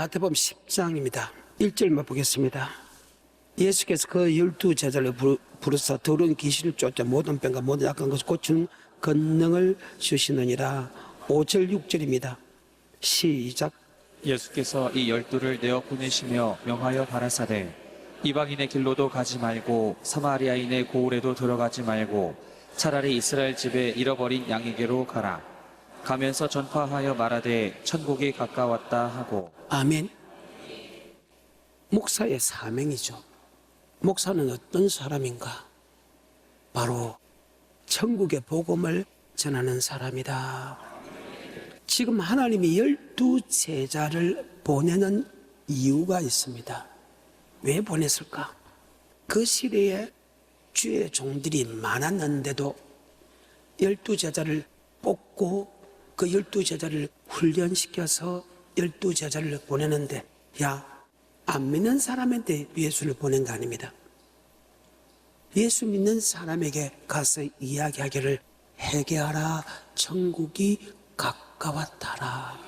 마태복음 10장입니다. 1절만 보겠습니다. 예수께서 그 12제자를 부르사 더러운 귀신을 쫓아 모든 병과 모든 약한 것을 고치는 권능을 주시느니라. 5절 6절입니다. 시작. 예수께서 이 12를 내어 보내시며 명하여 가라사대 이방인의 길로도 가지 말고 사마리아인의 고을에도 들어가지 말고 차라리 이스라엘 집에 잃어버린 양에게로 가라. 가면서 전파하여 말하되 천국이 가까웠다 하고. 아멘. 목사의 사명이죠. 목사는 어떤 사람인가? 바로 천국의 복음을 전하는 사람이다. 지금 하나님이 12제자를 보내는 이유가 있습니다. 왜 보냈을까? 그 시대에 주의 종들이 많았는데도 12제자를 뽑고 그 12제자를 훈련시켜서 12제자를 보내는데, 안 믿는 사람한테 예수를 보낸 거 아닙니다. 예수 믿는 사람에게 가서 이야기하기를 회개하라 천국이 가까웠다라.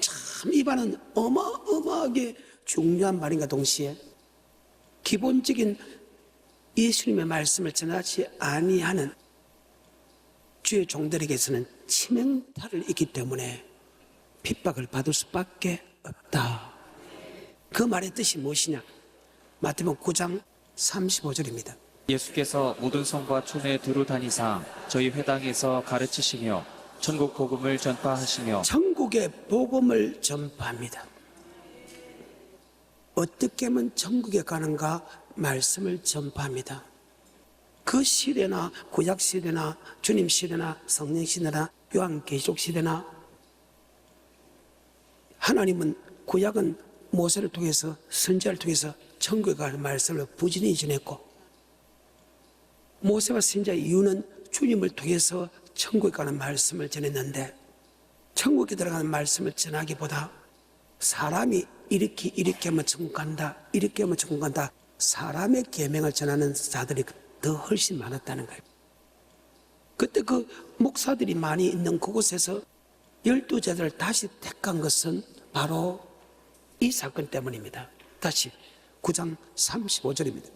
참 이 말은 어마어마하게 중요한 말인가 동시에 기본적인 예수님의 말씀을 전하지 아니하는 주의 종들에게서는 치명타를 있기 때문에 핍박을 받을 수밖에 없다. 그 말의 뜻이 무엇이냐? 마태복음 9장 35절입니다. 예수께서 모든 성과 촌에 두루 다니사 저희 회당에서 가르치시며 천국 복음을 전파하시며. 천국의 복음을 전파합니다. 어떻게 하면 천국에 가는가? 말씀을 전파합니다. 그 시대나 구약 시대나 주님 시대나 성령 시대나 요한계시록 시대나 하나님은 구약은 모세를 통해서 선지자를 통해서 천국에 가는 말씀을 부지런히 전했고, 모세와 선지자 이유는 주님을 통해서 천국에 가는 말씀을 전했는데, 천국에 들어가는 말씀을 전하기보다 사람이 이렇게 하면 천국 간다, 이렇게 하면 천국 간다, 사람의 계명을 전하는 자들이 더 훨씬 많았다는 거예요. 그때 그 목사들이 많이 있는 그곳에서 12제자를 다시 택한 것은 바로 이 사건 때문입니다. 다시 9장 35절입니다.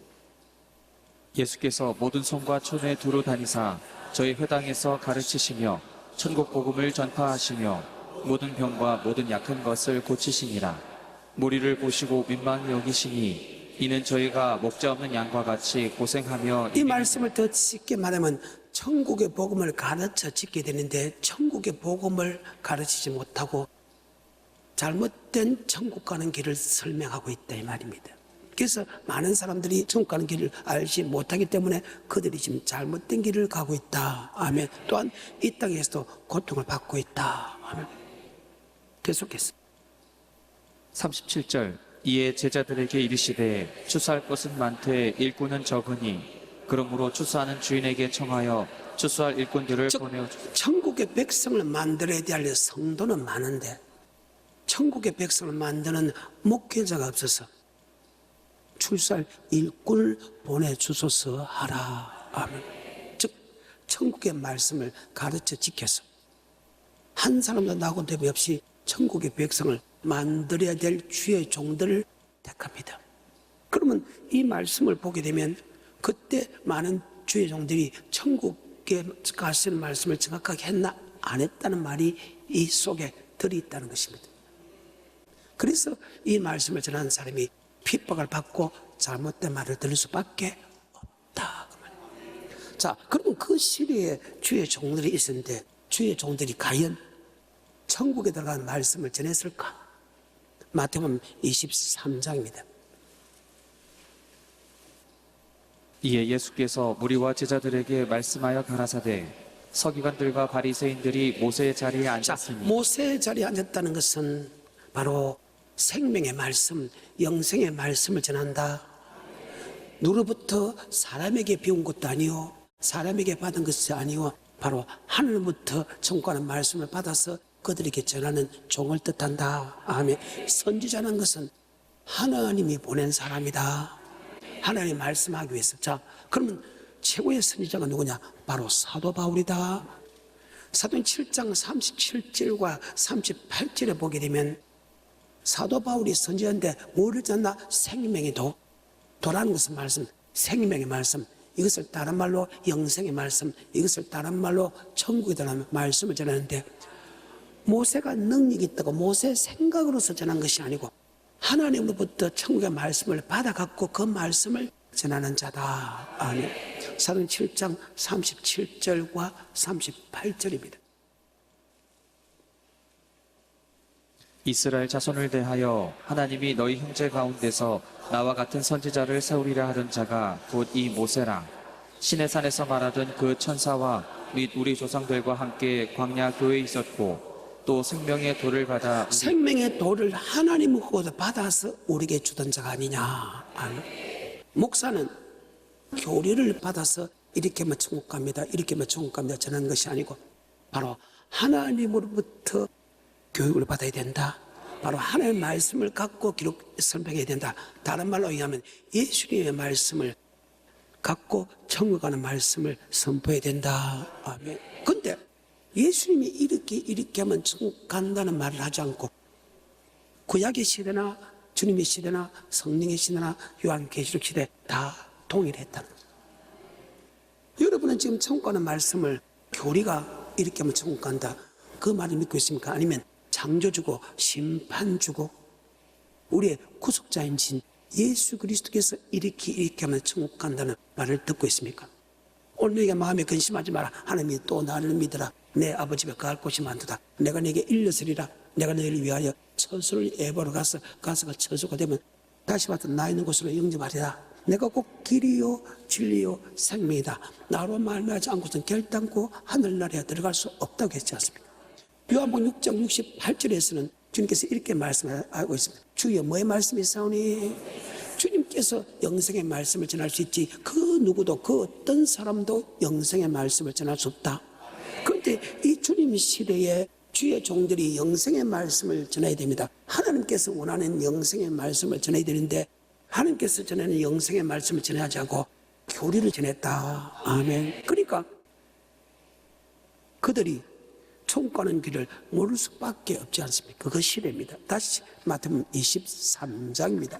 예수께서 모든 성과 촌에 두루 다니사 저희 회당에서 가르치시며 천국 복음을 전파하시며 모든 병과 모든 약한 것을 고치시니라. 무리를 보시고 민망히 여기시니 이는 저희가 목자 없는 양과 같이 고생하며. 이 말씀을 더 쉽게 말하면 천국의 복음을 가르쳐 짓게 되는데 천국의 복음을 가르치지 못하고 잘못된 천국 가는 길을 설명하고 있다 이 말입니다. 그래서 많은 사람들이 천국 가는 길을 알지 못하기 때문에 그들이 지금 잘못된 길을 가고 있다. 아멘. 또한 이 땅에서도 고통을 받고 있다. 아멘. 계속해서 37절 이에 제자들에게 이르시되 추수할 것은 많되 일꾼은 적으니 그러므로 추수하는 주인에게 청하여 추수할 일꾼들을 보내어 주소서. 천국의 백성을 만들어야 될 성도는 많은데 천국의 백성을 만드는 목회자가 없어서 출살 일꾼을 보내주소서 하라. 아멘. 즉 천국의 말씀을 가르쳐 지켜서 한 사람도 나고 대비 없이 천국의 백성을 만들어야 될 주의 종들을 택합니다. 그러면 이 말씀을 보게 되면 그때 많은 주의 종들이 천국에 가시는 말씀을 정확하게 했나 안 했다는 말이 이 속에 들어있다는 것입니다. 그래서 이 말씀을 전하는 사람이 핍박을 받고 잘못된 말을 들을 수밖에 없다. 자, 그러면 그 시대에 주의 종들이 있었는데 주의 종들이 과연 천국에 들어간 말씀을 전했을까? 마태복음 23장입니다. 이에 예수께서 무리와 제자들에게 말씀하여 가라사대 서기관들과 바리새인들이 모세의 자리에 앉았으니. 모세의 자리에 앉았다는 것은 바로 생명의 말씀, 영생의 말씀을 전한다. 누구로부터 사람에게 배운 것도 아니요 사람에게 받은 것이 아니요 바로 하늘부터 청구하는 말씀을 받아서 그들에게 전하는 종을 뜻한다. 아멘. 선지자라는 것은 하나님이 보낸 사람이다. 하나님이 말씀하기 위해서. 자, 그러면 최고의 선지자가 누구냐? 바로 사도 바울이다. 사도행 7장 37절과 38절에 보게 되면 사도 바울이 선지자인데 뭐를 졌나? 생명의 도. 도라는 것은 말씀, 생명의 말씀. 이것을 다른 말로 영생의 말씀, 이것을 다른 말로 천국이라는 말씀을 전하는데, 모세가 능력이 있다고 모세의 생각으로서 전한 것이 아니고 하나님으로부터 천국의 말씀을 받아갖고 그 말씀을 전하는 자다. 아멘. 사도행 7장 37절과 38절입니다. 이스라엘 자손을 대하여 하나님이 너희 형제 가운데서 나와 같은 선지자를 세우리라 하던 자가 곧 이 모세라. 시내산에서 말하던 그 천사와 및 우리 조상들과 함께 광야 교회에 있었고 또 생명의 돌을 받아 생명의 돌을 하나님으로부터 받아서 우리에게 주던 자가 아니냐. 아멘. 목사는 교리를 받아서 이렇게 하면 천국 갑니다, 이렇게 하면 천국 갑니다 전하는 것이 아니고 바로 하나님으로부터 교육을 받아야 된다. 바로 하나님의 말씀을 갖고 설명해야 된다. 다른 말로 얘기하면 예수님의 말씀을 갖고 천국 가는 말씀을 선포해야 된다. 아멘. 근데 예수님이 이렇게 하면 천국 간다는 말을 하지 않고 구약의 시대나 주님의 시대나 성령의 시대나 요한계시록 시대 다 동일했다는 거죠. 여러분은 지금 천국 가는 말씀을 교리가 이렇게 하면 천국 간다, 그 말을 믿고 있습니까? 아니면 창조주고 심판주고 우리의 구속자인 신 예수 그리스도께서 이렇게 하면 천국 간다는 말을 듣고 있습니까? 오늘 너희가 마음에 근심하지 마라. 하나님이 또 나를 믿으라. 내 아버지 집에 갈 곳이 많도다. 내가 네게 일러서리라. 내가 너희를 위하여 처소를 예보로 가서 처소가 되면 다시 받아 나 있는 곳으로 영접하리라. 내가 꼭 길이요 진리요 생명이다. 나로 말미암지 않고서는 결단코 하늘나라에 들어갈 수 없다고 했지 않습니까? 요한복음 6장 68절에서는 주님께서 이렇게 말씀하고 있습니다. 주여 뭐의 말씀이 있사오니? 주님께서 영생의 말씀을 전할 수 있지 그 누구도 그 어떤 사람도 영생의 말씀을 전할 수 없다. 그런데 이 주님 시대에 주의 종들이 영생의 말씀을 전해야 됩니다. 하나님께서 원하는 영생의 말씀을 전해야 되는데 하나님께서 전하는 영생의 말씀을 전하지 않고 교리를 전했다. 아멘. 그러니까 그들이 천국 가는 길을 모를 수밖에 없지 않습니까? 그 시대입니다. 다시 마태복음 23장입니다.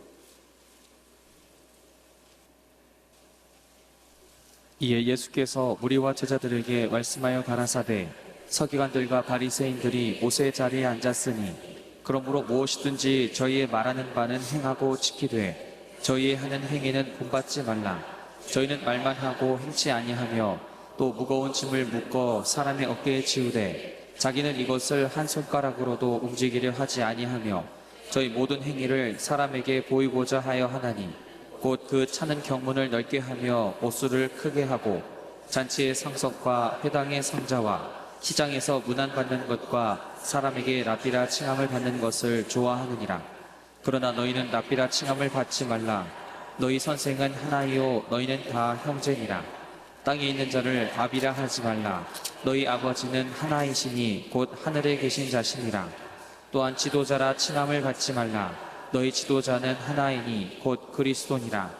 이에 예수께서 무리와 제자들에게 말씀하여 가라사대 서기관들과 바리새인들이 모세의 자리에 앉았으니 그러므로 무엇이든지 저희의 말하는 바는 행하고 지키되 저희의 하는 행위는 본받지 말라. 저희는 말만 하고 행치 아니하며 또 무거운 짐을 묶어 사람의 어깨에 지우되 자기는 이것을 한 손가락으로도 움직이려 하지 아니하며 저희 모든 행위를 사람에게 보이고자 하여 하나니 곧 그 차는 경문을 넓게 하며 옷수를 크게 하고 잔치의 상석과 회당의 상자와 시장에서 문안받는 것과 사람에게 랍비라 칭함을 받는 것을 좋아하느니라. 그러나 너희는 랍비라 칭함을 받지 말라. 너희 선생은 하나이요 너희는 다 형제니라. 땅에 있는 자를 아비라 하지 말라. 너희 아버지는 하나이시니 곧 하늘에 계신 자시니라. 또한 지도자라 칭함을 받지 말라. 너희 지도자는 하나이니 곧 그리스도니라.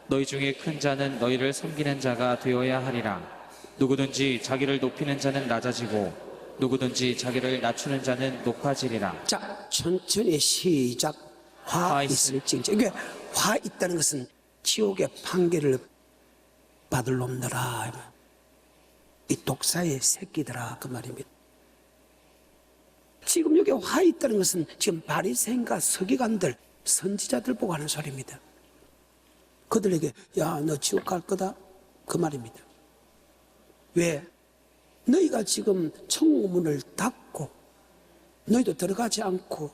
너희 중에 큰 자는 너희를 섬기는 자가 되어야 하리라. 누구든지 자기를 높이는 자는 낮아지고 누구든지 자기를 낮추는 자는 높아지리라. 자, 천천히 시작. 화 있을징. 이게 화 있다는 것은 지옥의 판결을 받을 놈들아, 이 독사의 새끼들아, 그 말입니다. 지금 여기 화 있다는 것은 지금 바리새인과 서기관들, 선지자들 보고 하는 소리입니다. 그들에게 야, 너 지옥 갈 거다, 그 말입니다. 왜? 너희가 지금 천국 문을 닫고 너희도 들어가지 않고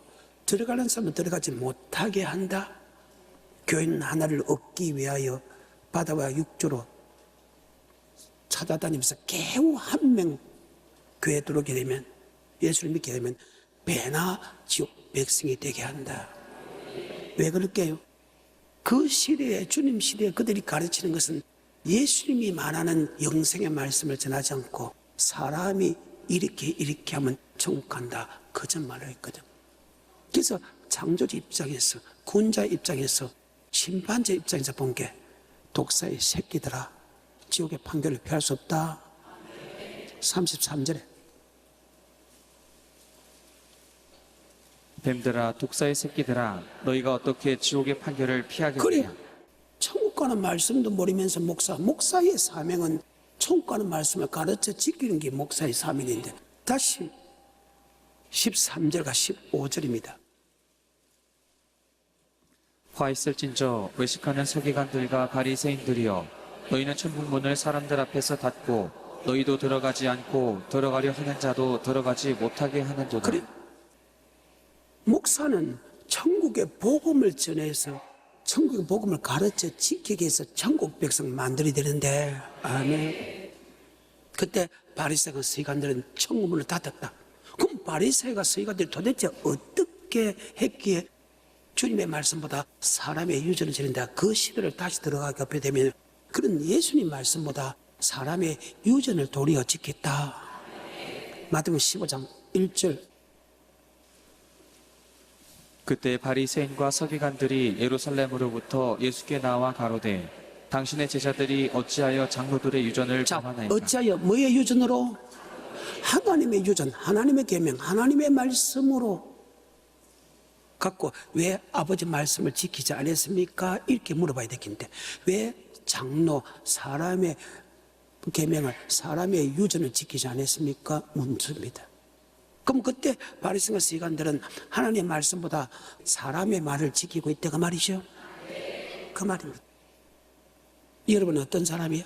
들어가는 사람은 들어가지 못하게 한다. 교인 하나를 얻기 위하여 바다와 육조로 찾아다니면서 겨우 한 명 교회에 들어오게 되면, 예수를 믿게 되면 배나 지옥 백성이 되게 한다. 왜 그럴게요? 그 시대에, 주님 시대에 그들이 가르치는 것은 예수님이 말하는 영생의 말씀을 전하지 않고 사람이 이렇게 하면 천국 간다, 거짓말을 했거든. 그래서 창조주 입장에서, 구원자 입장에서, 심판자 입장에서 본 게 독사의 새끼들아, 지옥의 판결을 피할 수 없다. 33절에 뱀들아 독사의 새끼들아 너희가 어떻게 지옥의 판결을 피하겠느냐. 그래, 천국 가는 말씀도 모르면서 목사의 사명은 천국 가는 말씀을 가르쳐 지키는 게 목사의 사명인데, 다시 13절과 15절입니다. 화 있을진저 외식하는 서기관들과 바리새인들이여 너희는 천국 문을 사람들 앞에서 닫고 너희도 들어가지 않고 들어가려 하는 자도 들어가지 못하게 하는도다. 그래, 목사는 천국의 복음을 전해서 천국의 복음을 가르쳐 지키기 위해서 천국 백성 만들어야 되는데, 아멘. 그때 바리새가 서기관들은 천국 문을 닫았다. 그럼 바리새가 서기관들이 도대체 어떻게 했기에 주님의 말씀보다 사람의 유전을 지른다. 그 시대를 다시 들어가게 되면 그런 예수님 말씀보다 사람의 유전을 도리어 지켰다. 마태복음 15장 1절. 그때 바리새인과 서기관들이 예루살렘으로부터 예수께 나와 가로되 당신의 제자들이 어찌하여 장로들의 유전을 자, 범하나이까. 어찌하여 뭐의 유전으로? 하나님의 유전, 하나님의 계명, 하나님의 말씀으로 갖고 왜 아버지 말씀을 지키지 않았습니까? 이렇게 물어봐야 되겠는데, 왜 장로, 사람의 계명을, 사람의 유전을 지키지 않았습니까? 묻습니다. 그럼 그때 바리새인과 서기관들은 하나님의 말씀보다 사람의 말을 지키고 있다가 말이죠. 그 말입니다. 여러분은 어떤 사람이에요?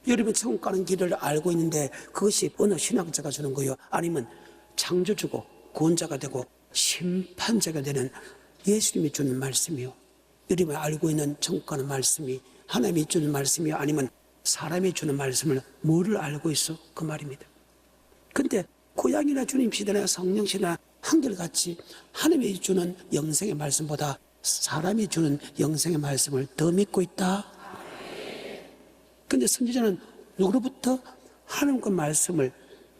여러분 천국 가는 길을 알고 있는데 그것이 어느 신학자가 주는 거예요? 아니면 창조주고 구원자가 되고 심판자가 되는 예수님이 주는 말씀이요? 여러분이 알고 있는 천국 가는 말씀이 하나님이 주는 말씀이요? 아니면 사람이 주는 말씀을 뭐를 알고 있어? 그 말입니다. 근데 고향이나 주님 시대나 성령 시대나 한결같이 하나님이 주는 영생의 말씀보다 사람이 주는 영생의 말씀을 더 믿고 있다. 근데 선지자는 누구로부터 하나님의 말씀을,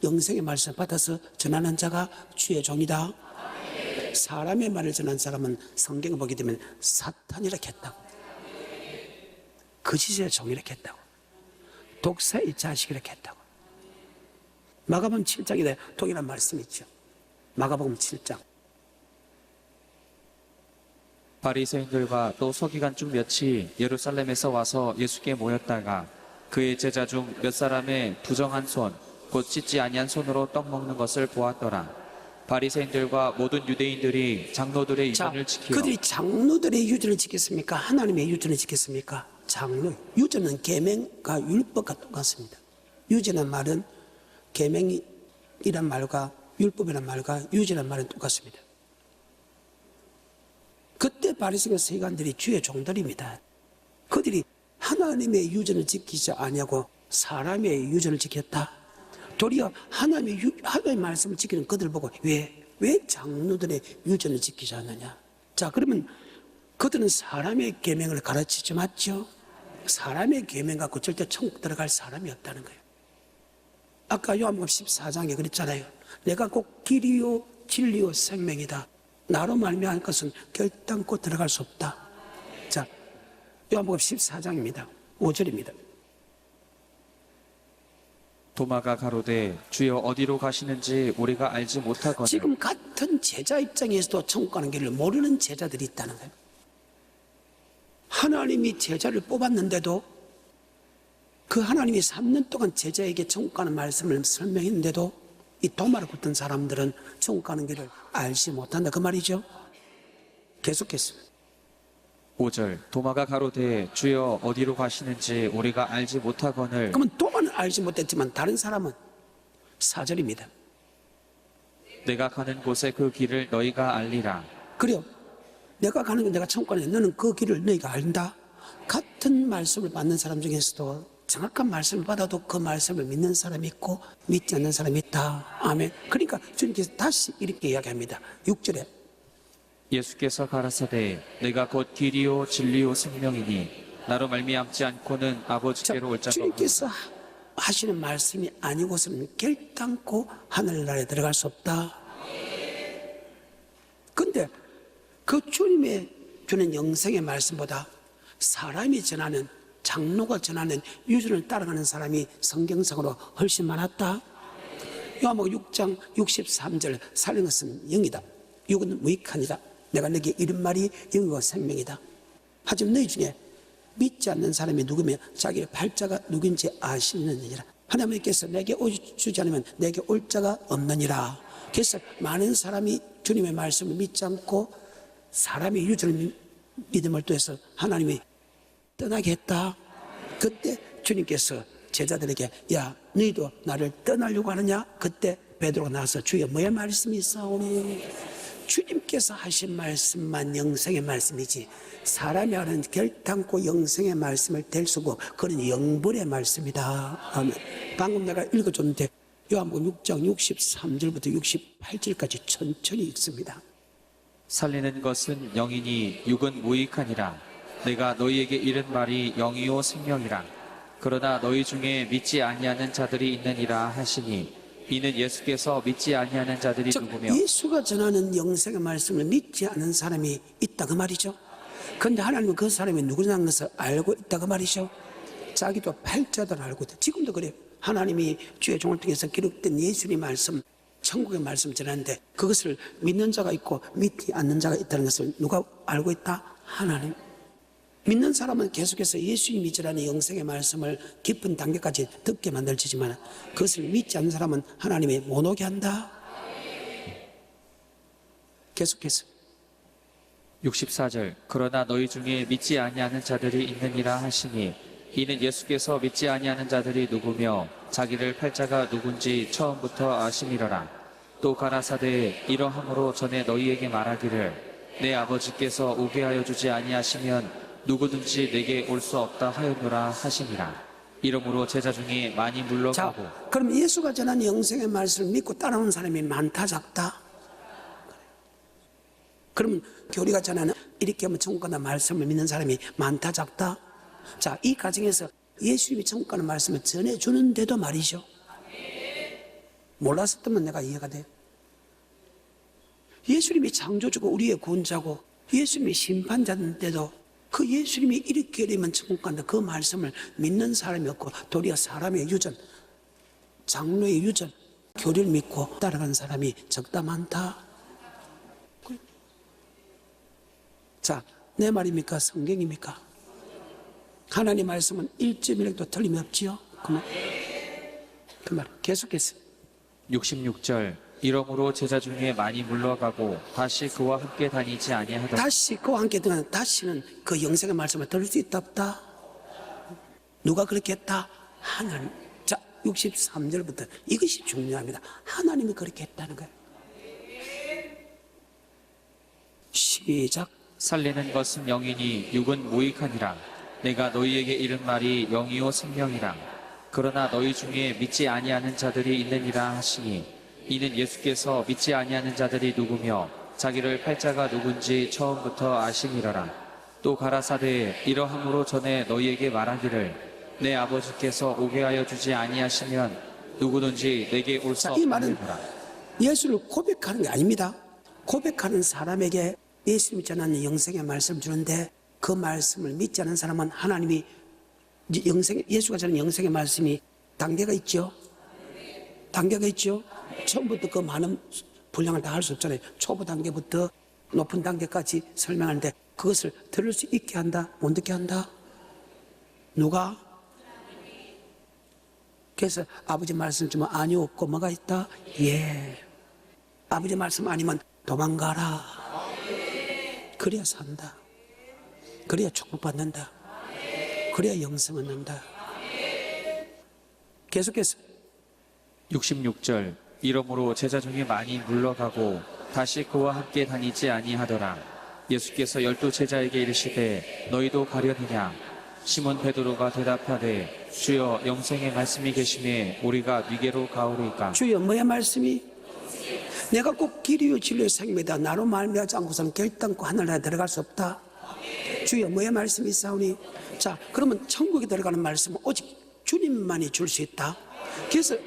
영생의 말씀을 받아서 전하는 자가 주의 종이다. 사람의 말을 전하는 사람은 성경을 보게 되면 사탄이라 했다고, 거짓의 종이라 했다고, 독사의 자식이라 했다고. 마가복음 7장에 동일한 말씀이 있죠. 마가복음 7장. 바리새인들과 또 서기관 중 몇이 예루살렘에서 와서 예수께 모였다가 그의 제자 중 몇 사람의 부정한 손, 곧 씻지 아니한 손으로 떡 먹는 것을 보았더라. 바리새인들과 모든 유대인들이 장로들의 유전을 지키어. 그들이 장로들의 유전을 지켰습니까? 하나님의 유전을 지켰습니까? 장로. 유전은 계명과 율법과 똑같습니다. 유전의 말은 계명이란 말과 율법이란 말과 유전이란 말은 똑같습니다. 그때 바리새인과 서기관들이 주의 종들입니다. 그들이 하나님의 유전을 지키지 아니하고 사람의 유전을 지켰다. 도리어 하나님의 말씀을 지키는 그들 보고 왜 장로들의 유전을 지키지 않느냐? 자, 그러면 그들은 사람의 계명을 가르치지 맞죠? 사람의 계명 갖고 절대 천국 들어갈 사람이 없다는 거예요. 아까 요한복음 14장에 그랬잖아요. 내가 곧 길이요 진리요 생명이다. 나로 말미암은 것은 결단코 들어갈 수 없다. 자, 요한복음 14장입니다. 5절입니다. 도마가 가로되 주여 어디로 가시는지 우리가 알지 못하거늘. 지금 같은 제자 입장에서도 천국 가는 길을 모르는 제자들이 있다는 거예요. 하나님이 제자를 뽑았는데도, 그 하나님이 3년 동안 제자에게 천국 가는 말씀을 설명했는데도 이 도마를 붙은 사람들은 천국 가는 길을 알지 못한다. 그 말이죠. 계속했습니다. 5절 도마가 가로되 주여 어디로 가시는지 우리가 알지 못하거늘. 그러면 도마는 알지 못했지만 다른 사람은 4절입니다. 내가 가는 곳에 그 길을 너희가 알리라. 그래요. 내가 가는 건 내가 천국 가는 길, 너는 그 길을 너희가 안다. 같은 말씀을 받는 사람 중에서도 정확한 말씀을 받아도 그 말씀을 믿는 사람이 있고 믿지 않는 사람이 있다. 아멘. 그러니까 주님께서 다시 이렇게 이야기합니다. 6절에 예수께서 가라사대 내가 곧 길이요 진리요 생명이니 나로 말미암지 않고는 아버지께로 올 자가 없느니라. 주님께서 하시는 말씀이 아니고서는 결단코 하늘나라에 들어갈 수 없다. 근데 그 주님의 주는 영생의 말씀보다 사람이 전하는, 장로가 전하는 유전을 따라가는 사람이 성경상으로 훨씬 많았다. 요한복음 6장 63절 살린 것은 영이다. 육은 무익하니라. 내가 너에게 이런 말이 영과 생명이다. 하지만 너희 중에 믿지 않는 사람이 누구며 자기의 팔자가 누군지 아시느니라. 하나님께서 내게 주지 않으면 내게 올 자가 없느니라. 그래서 많은 사람이 주님의 말씀을 믿지 않고 사람의 유전을 믿음을 통해서 하나님이 떠나게 했다. 그때 주님께서 제자들에게 야 너희도 나를 떠나려고 하느냐? 그때 베드로가 나와서 주여 뭐의 말씀이 있사오니? 주님께서 하신 말씀만 영생의 말씀이지 사람이 하는 결단코 영생의 말씀을 댈 수고 그런 영벌의 말씀이다. 아멘. 방금 내가 읽어줬는데 요한복음 6장 63절부터 68절까지 천천히 읽습니다. 살리는 것은 영이니 육은 무익하니라. 내가 너희에게 이른 말이 영이요 생명이라. 그러나 너희 중에 믿지 아니하는 자들이 있느니라 하시니 이는 예수께서 믿지 아니하는 자들이 누구며 예수가 전하는 영생의 말씀을 믿지 않는 사람이 있다 그 말이죠. 그런데 하나님은 그 사람이 누구냐는 것을 알고 있다 그 말이죠. 자기도 팔자도 알고 있다. 지금도 그래요. 하나님이 주의 종을 통해서 기록된 예수님 말씀 천국의 말씀 전하는데 그것을 믿는 자가 있고 믿지 않는 자가 있다는 것을 누가 알고 있다? 하나님. 믿는 사람은 계속해서 예수님이 전하는 영생의 말씀을 깊은 단계까지 듣게 만들지만 그것을 믿지 않는 사람은 하나님이 못 오게 한다. 계속해서 64절 그러나 너희 중에 믿지 아니하는 자들이 있느니라 하시니 이는 예수께서 믿지 아니하는 자들이 누구며 자기를 팔자가 누군지 처음부터 아심이러라. 또 가라사대 이러함으로 전에 너희에게 말하기를 내 아버지께서 오게 하여 주지 아니하시면 누구든지 내게 올 수 없다 하였노라 하시니라. 이러므로 제자 중에 많이 물러가고. 자, 그럼 예수가 전하는 영생의 말씀을 믿고 따라오는 사람이 많다 작다? 그러면 교리가 전하는 이렇게 하면 천국 간다 말씀을 믿는 사람이 많다 작다? 자, 이 과정에서 예수님이 천국 가는 말씀을 전해주는데도 말이죠. 몰랐었다면 내가 이해가 돼. 예수님이 창조주고 우리의 구원자고 예수님이 심판자인데도 그 예수님이 이렇게 되면 천국 간다 그 말씀을 믿는 사람이 없고 도리어 사람의 유전, 장로의 유전, 교리를 믿고 따라가는 사람이 적다 많다. 자, 내 말입니까? 성경입니까? 하나님 말씀은 1.1도 틀림이 없지요? 그 말 계속해서 66절 이러므로 제자 중에 많이 물러가고 다시 그와 함께 다니지 아니하더라. 다시 그와 함께 등하는 다시는 그 영생의 말씀을 들을 수 있다 없다? 누가 그렇게 했다? 하나님. 자, 63절부터 이것이 중요합니다. 하나님이 그렇게 했다는 거예요. 시작. 살리는 것은 영이니 육은 무익하니라. 내가 너희에게 이른 말이 영이요 생명이라. 그러나 너희 중에 믿지 아니하는 자들이 있느니라 하시니 이는 예수께서 믿지 아니하는 자들이 누구며 자기를 팔자가 누군지 처음부터 아심이러라. 또 가라사대 이러함으로 전에 너희에게 말하기를 내 아버지께서 오게 하여 주지 아니하시면 누구든지 내게 올 수 이 말은 없느니라. 예수를 고백하는 게 아닙니다. 고백하는 사람에게 예수님이 전하는 영생의 말씀을 주는데 그 말씀을 믿지 않는 사람은 하나님이 예수가 전하는 영생의 말씀이 단계가 있죠. 단계가 있죠. 처음부터 그 많은 분량을 다 할 수 없잖아요. 초보 단계부터 높은 단계까지 설명하는데 그것을 들을 수 있게 한다, 못 듣게 한다. 누가? 그래서 아버지 말씀 주면 아니 없고 뭐가 있다? 예. 아버지 말씀 아니면 도망가라. 그래야 산다. 그래야 축복받는다. 그래야 영생 얻는다. 계속해서 66절 이러므로 제자 중에 많이 물러가고 다시 그와 함께 다니지 아니하더라. 예수께서 12 제자에게 이르시되 너희도 가려느냐? 시몬 베드로가 대답하되 주여 영생의 말씀이 계심에 우리가 위계로 가오리이까. 주여 뭐의 말씀이? 내가 꼭 길이요 진리요 생명이다. 나로 말미암지 않고서는 결단코 하늘나라에 들어갈 수 없다. 주여 뭐의 말씀이 있사오니? 자, 그러면 천국에 들어가는 말씀은 오직 주님만이 줄 수 있다. 그래서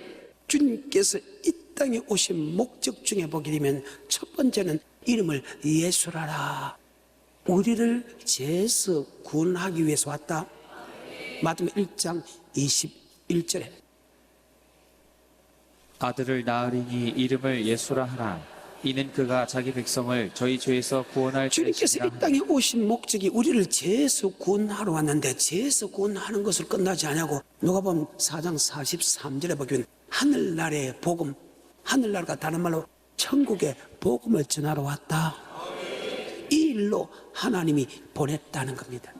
주님께서 이 땅에 오신 목적 중에 보게 되면 첫 번째는 이름을 예수라라. 우리를 죄에서 구원하기 위해서 왔다. 마태복음 1장 21절에 아들을 낳으리니 이름을 예수라 하라. 이는 그가 자기 백성을 저희 죄에서 구원할 주님께서 때이시니라 이 땅에 오신 목적이 우리를 죄에서 구원하러 왔는데 죄에서 구원하는 것을 끝나지 않냐고 누가복음 4장 43절에 보면 하늘나라의 복음, 하늘나라가 다른 말로 천국의 복음을 전하러 왔다. 이 일로 하나님이 보냈다는 겁니다.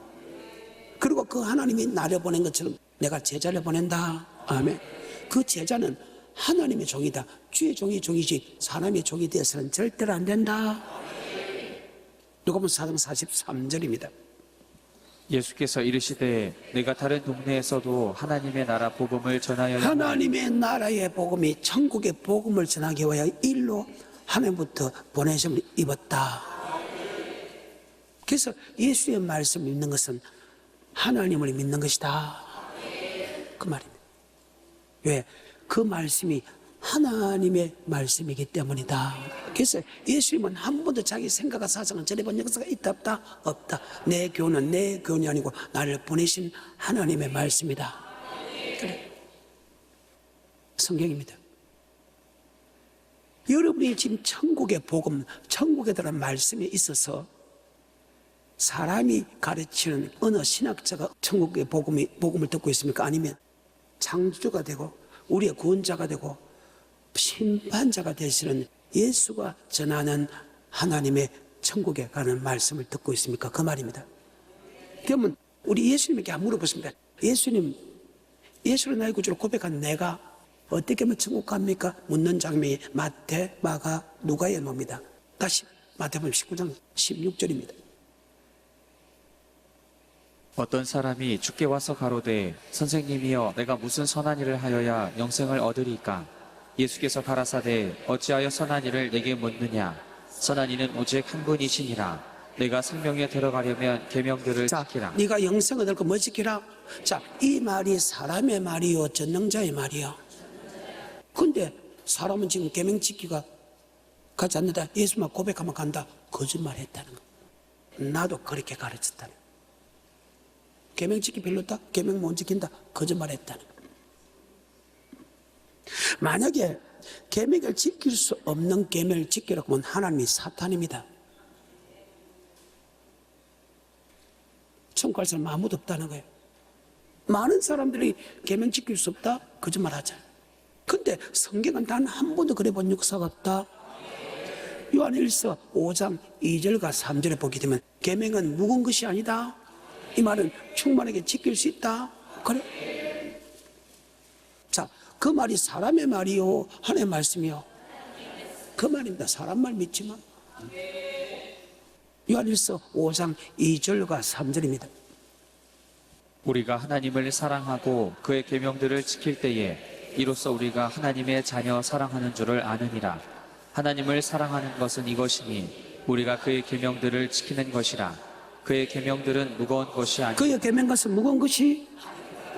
그리고 그 하나님이 나를 보낸 것처럼 내가 제자를 보낸다. 아멘. 그 제자는 하나님의 종이다. 주의 종이 종이지 사람의 종이 되어서는 절대로 안 된다. 누가복음 4장 43절입니다. 예수께서 이르시되 내가 다른 동네에서도 하나님의 나라 복음을 전하여야 하나님의 나라의 복음이 천국의 복음을 전하기 위하여 일로 하나님부터 보내심을 입었다. 그래서 예수의 말씀을 믿는 것은 하나님을 믿는 것이다. 그 말입니다. 왜? 그 말씀이 하나님의 말씀이기 때문이다. 그래서 예수님은 한 번도 자기 생각과 사상을 전해본 역사가 있다 없다? 없다. 내 교훈은 내 교훈이 아니고 나를 보내신 하나님의 말씀이다. 그래. 성경입니다. 여러분이 지금 천국의 복음, 천국에 대한 말씀에 있어서 사람이 가르치는 어느 신학자가 천국의 복음을 듣고 있습니까? 아니면 창조주가 되고 우리의 구원자가 되고 심판자가 되시는 예수가 전하는 하나님의 천국에 가는 말씀을 듣고 있습니까? 그 말입니다. 그러면 우리 예수님에게 물어보십니다. 예수님, 예수를 나의 구주로 고백한 내가 어떻게 하면 천국 갑니까? 묻는 장면이 마태, 마가, 누가의 뭡니다. 다시 마태복음 19장 16절입니다. 어떤 사람이 주께 와서 가로되 선생님이여 내가 무슨 선한 일을 하여야 영생을 얻으리까? 예수께서 가라사대 어찌하여 선한 일을 내게 묻느냐? 선한 이는 오직 한 분이시니라. 내가 생명에 들어가려면 계명들을 지키라. 네가 영생을 얻을 거 뭐 지키라? 자, 이 말이 사람의 말이요 전능자의 말이요. 근데 사람은 지금 계명 지키가 가지 않는다. 예수만 고백하면 간다. 거짓말 했다는 거. 나도 그렇게 가르쳤다는 거. 계명 지키 별로다? 계명 못 지킨다? 거짓말 했다는 거. 만약에 계명을 지킬 수 없는 계명을 지키라고 하면 하나님이 사탄입니다. 천국 갈 사람 아무도 없다는 거예요. 많은 사람들이 계명 지킬 수 없다? 거짓말 하자. 근데 성경은 단 한 번도 그래 본 역사가 없다. 요한일서 5장 2절과 3절에 보게 되면 계명은 무거운 것이 아니다. 이 말은 충만하게 지킬 수 있다. 그래? 자, 그 말이 사람의 말이요, 하나님의 말씀이요. 그 말입니다. 사람 말 믿지 마. 요한일서 5장 2절과 3절입니다. 우리가 하나님을 사랑하고 그의 계명들을 지킬 때에 이로써 우리가 하나님의 자녀 사랑하는 줄을 아느니라. 하나님을 사랑하는 것은 이것이니 우리가 그의 계명들을 지키는 것이라. 그의 계명들은 무거운 것이 아니라 그의 계명 것은 무거운 것이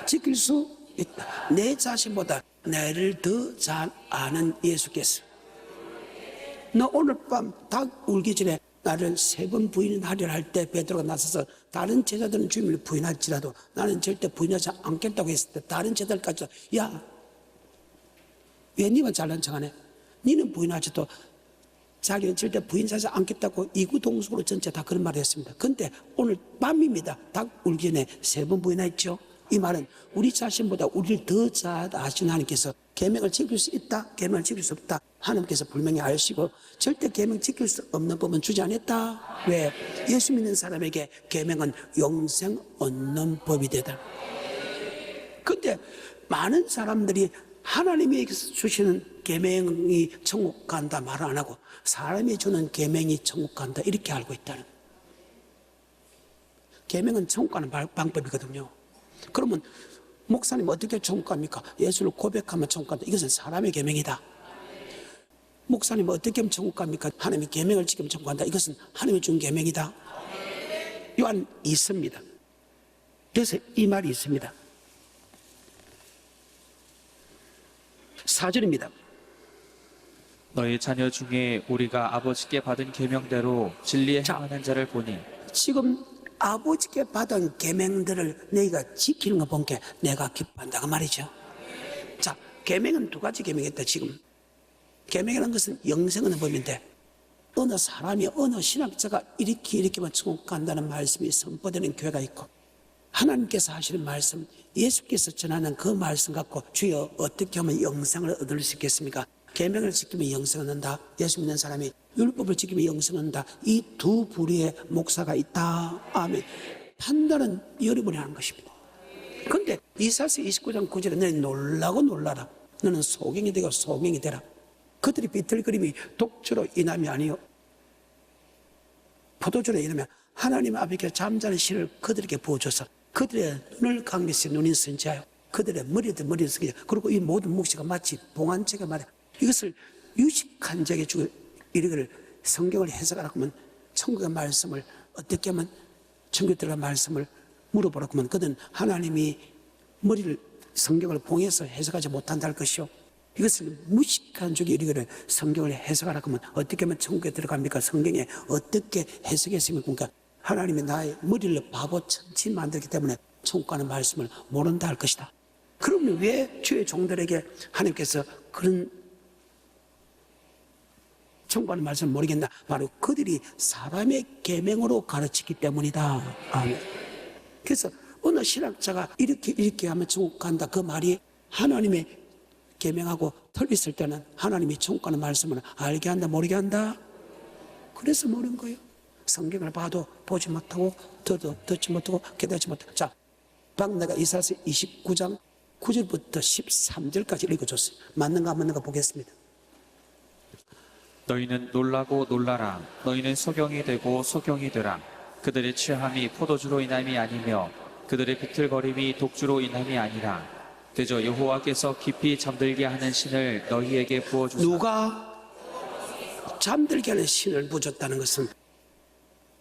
지킬 수 있다. 내 자신보다 나를 더 잘 아는 예수께서 너 오늘 밤 닭 울기 전에 나를 3번 부인하려 할 때 베드로가 나서서 다른 제자들은 주님을 부인할지라도 나는 절대 부인하지 않겠다고 했을 때 다른 제자들까지 야, 왜 니만 잘난 척하네? 니는 부인하지도 자기는 절대 부인하지 않겠다고 이구동성으로 전체 다 그런 말을 했습니다. 근데 오늘 밤입니다. 닭 울기 전에 3번 부인했죠. 이 말은 우리 자신보다 우리를 더 잘 아시는 하나님께서 계명을 지킬 수 있다, 계명을 지킬 수 없다. 하나님께서 분명히 아시고 절대 계명 지킬 수 없는 법은 주지 않았다. 왜? 예수 믿는 사람에게 계명은 영생 얻는 법이 되다. 근데 많은 사람들이 하나님이 주시는 계명이 천국 간다 말을 안 하고 사람이 주는 계명이 천국 간다 이렇게 알고 있다는 거예요. 계명은 천국 가는 방법이거든요. 그러면 목사님 어떻게 천국 갑니까? 예수를 고백하면 천국 간다. 이것은 사람의 계명이다. 목사님 어떻게 하면 천국 갑니까? 하나님의 계명을 지키면 천국 간다. 이것은 하나님이 준 계명이다. 요한 있습니다. 그래서 이 말이 있습니다. 4절입니다. 너희 자녀 중에 우리가 아버지께 받은 계명대로 진리에 행하는 자를 보니 지금 아버지께 받은 계명들을 너희가 지키는 거 보니까 내가 기뻐한다 그 말이죠. 자, 계명은 2가지 계명이 있다. 지금 계명이라는 것은 영생 얻는 법인데 어느 사람이 어느 신학자가 이렇게만 천국 간다는 말씀이 선포되는 교회가 있고, 하나님께서 하시는 말씀, 예수께서 전하는 그 말씀 갖고 주여 어떻게 하면 영생을 얻을 수 있겠습니까? 계명을 지키면 영생을 얻는다. 예수 믿는 사람이 율법을 지키면 영생을 얻는다. 이 두 부류의 목사가 있다. 아멘. 판단은 여러분이 하는 것입니다. 그런데 이사야서 29장 9절에 너는 놀라고 놀라라. 너는 소경이 되고 소경이 되라. 그들이 비틀거림이 독주로 인함이 아니요 포도주로 인하면 하나님 아버지께 잠자는 신을 그들에게 부어줘서 그들의 눈을 감기시 눈이 선지하여 그들의 머리를 숙이자. 그리고 이 모든 묵시가 마치 봉안책에 말해 이것을 유식한 자에게 주고 이르기를 성경을 해석하라고 하면 천국의 말씀을 어떻게 하면 천국에 들어간 말씀을 물어보라고 하면 그들은 하나님이 머리를 성경을 봉해서 해석하지 못한다 할 것이요 이것을 무식한 쪽에 이르기를 성경을 해석하라고 하면 어떻게 하면 천국에 들어갑니까? 성경에 어떻게 해석했습니까? 그러니까 하나님이 나의 머리를 바보천치 만들기 때문에 천국 가는 말씀을 모른다 할 것이다. 그러면 왜 주의 종들에게 하나님께서 그런 천국 가는 말씀을 모르겠나? 바로 그들이 사람의 계명으로 가르치기 때문이다. 아멘. 그래서 어느 신학자가 이렇게 하면 천국 간다 그 말이 하나님의 계명하고 틀렸을 때는 하나님이 천국 가는 말씀을 알게 한다 모르게 한다? 그래서 모르는 거예요. 성경을 봐도 보지 못하고 듣지 못하고 깨닫지 못하고. 자, 방금 내가 이사야서 29장 9절부터 13절까지 읽어줬어요. 맞는가 안 맞는가 보겠습니다. 너희는 놀라고 놀라라. 너희는 소경이 되고 소경이 되라. 그들의 취함이 포도주로 인함이 아니며 그들의 비틀거림이 독주로 인함이 아니라 대저 여호와께서 깊이 잠들게 하는 신을 너희에게 부어주사. 누가 잠들게 하는 신을 부어줬다는 것은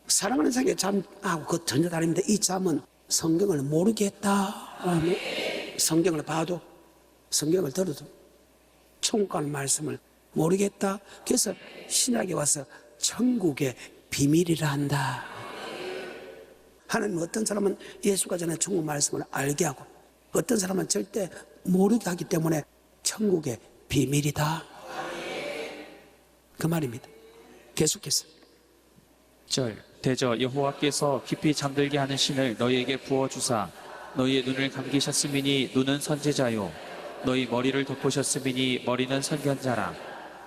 사랑하는 사람에게 잠하고 그 전혀 다릅니다. 이 잠은 성경을 모르게 했다. 성경을 봐도 성경을 들어도 천국 가는 말씀을 모르겠다. 그래서 신약에 와서 천국의 비밀이라 한다. 하나님 어떤 사람은 예수가 전에 천국 말씀을 알게 하고 어떤 사람은 절대 모르게 하기 때문에 천국의 비밀이다. 그 말입니다. 계속해서 대저 여호와께서 깊이 잠들게 하는 신을 너희에게 부어주사 너희의 눈을 감기셨음이니 눈은 선지자요 너희 머리를 덮으셨음이니 머리는 선견자라.